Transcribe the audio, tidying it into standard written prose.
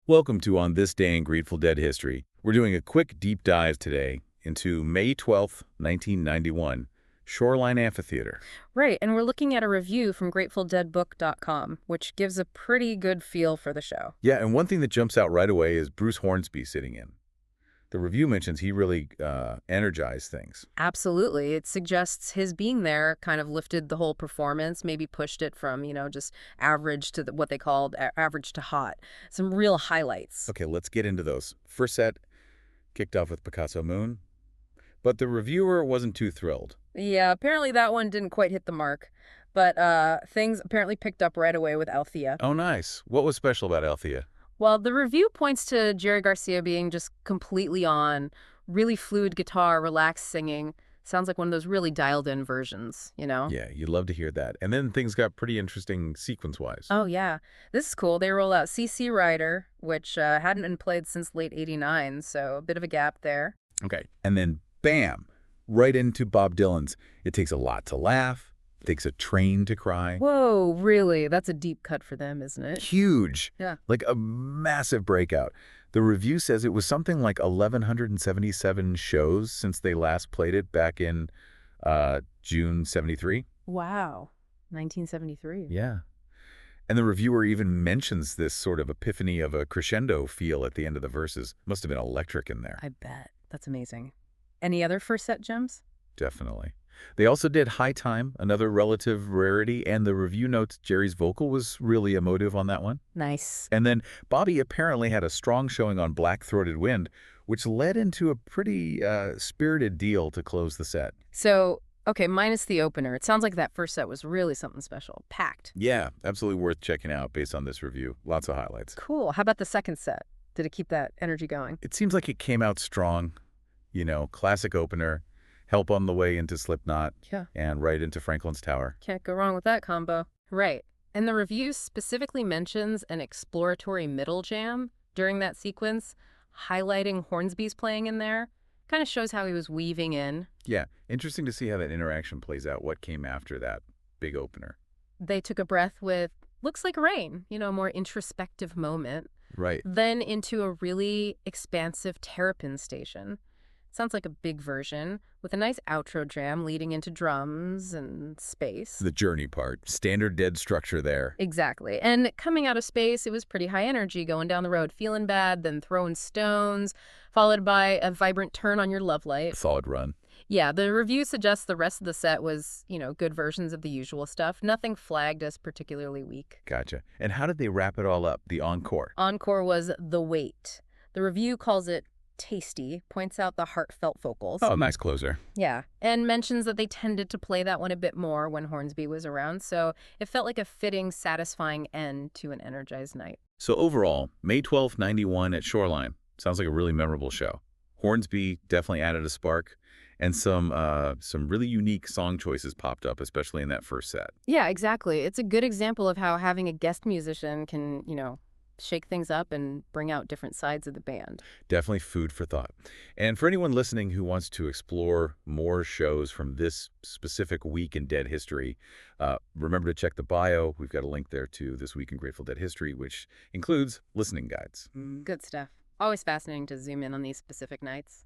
Welcome to On This Day in Grateful Dead History. We're doing a quick deep dive today into May 12th, 1991, Shoreline Amphitheater. Right, and we're looking at a review from GratefulDeadBook.com, which gives a pretty good feel for the show. Yeah, and one thing that jumps out right away is Bruce Hornsby sitting in. The review mentions he really energized things. Absolutely. It suggests his being there kind of lifted the whole performance, maybe pushed it from, just average to what they called average to hot. Some real highlights. Okay, let's get into those. First set kicked off with Picasso Moon, but the reviewer wasn't too thrilled. Yeah, apparently that one didn't quite hit the mark, but things apparently picked up right away with Althea. Oh, nice. What was special about Althea? Well, the review points to Jerry Garcia being just completely on, really fluid guitar, relaxed singing. Sounds like one of those really dialed-in versions, you know? Yeah, you'd love to hear that. And then things got pretty interesting sequence-wise. Oh, yeah. This is cool. They roll out CC Rider, which hadn't been played since late '89, so a bit of a gap there. Okay. And then, bam, right into Bob Dylan's It Takes a Lot to Laugh, It Takes a Train to Cry. Whoa, really? That's a deep cut for them, isn't it? Huge. Yeah. Like a massive breakout. The review says it was something like 1,177 shows since they last played it back in June '73. Wow. 1973. Yeah. And the reviewer even mentions this sort of epiphany of a crescendo feel at the end of the verses. Must have been electric in there. I bet. That's amazing. Any other first set gems? Definitely. They also did High Time, another relative rarity, and the review notes Jerry's vocal was really emotive on that one. Nice. And then Bobby apparently had a strong showing on Black-Throated Wind, which led into a pretty spirited deal to close the set. So, okay, minus the opener, it sounds like that first set was really something special. Packed. Yeah, absolutely worth checking out based on this review. Lots of highlights. Cool. How about the second set? Did it keep that energy going? It seems like it came out strong, classic opener, Help on the Way into Slipknot, Yeah. and right into Franklin's Tower. Can't go wrong with that combo. Right. And the review specifically mentions an exploratory middle jam during that sequence, highlighting Hornsby's playing in there. Kind of shows how he was weaving in. Yeah, interesting to see how that interaction plays out, what came after that big opener. They took a breath with Looks Like Rain, a more introspective moment. Right. Then into a really expansive Terrapin station. Sounds like a big version, with a nice outro jam leading into drums and space. The journey part, standard Dead structure there. Exactly. And coming out of space, it was pretty high energy, going down the road, feeling bad, then throwing stones, followed by a vibrant turn on your love light. Solid run. Yeah, the review suggests the rest of the set was, good versions of the usual stuff. Nothing flagged as particularly weak. Gotcha. And how did they wrap it all up, the encore? Encore was The Wait. The review calls it tasty, points out the heartfelt vocals. Oh, nice closer. Yeah, and mentions that they tended to play that one a bit more when Hornsby was around, so it felt like a fitting, satisfying end to an energized night. So overall, May 12th, '91 at Shoreline. Sounds like a really memorable show. Hornsby definitely added a spark, and some really unique song choices popped up, especially in that first set. Yeah, exactly. It's a good example of how having a guest musician can, shake things up and bring out different sides of the band. Definitely food for thought. And for anyone listening who wants to explore more shows from this specific week in Dead history, remember to check the bio. We've got a link there to This Week in Grateful Dead History, which includes listening guides. Good stuff. Always fascinating to zoom in on these specific nights.